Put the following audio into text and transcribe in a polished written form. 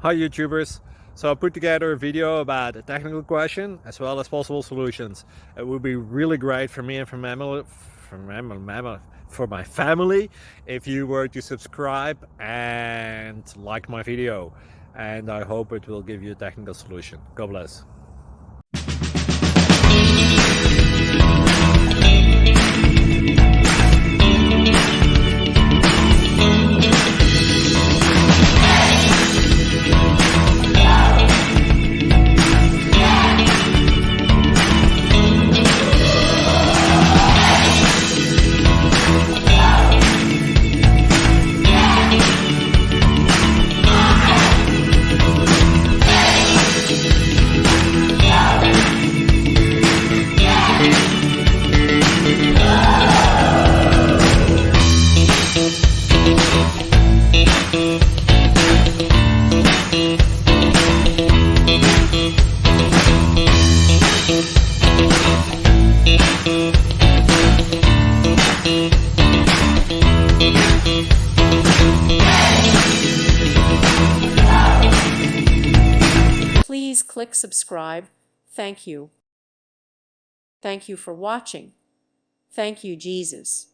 Hi YouTubers! So I put together a video about a technical question as well as possible solutions. It would be really great for me and for my family if you were to subscribe and like my video, and I hope it will give you a technical solution. God bless. Please click subscribe. Thank you. Thank you for watching. Thank you, Jesus.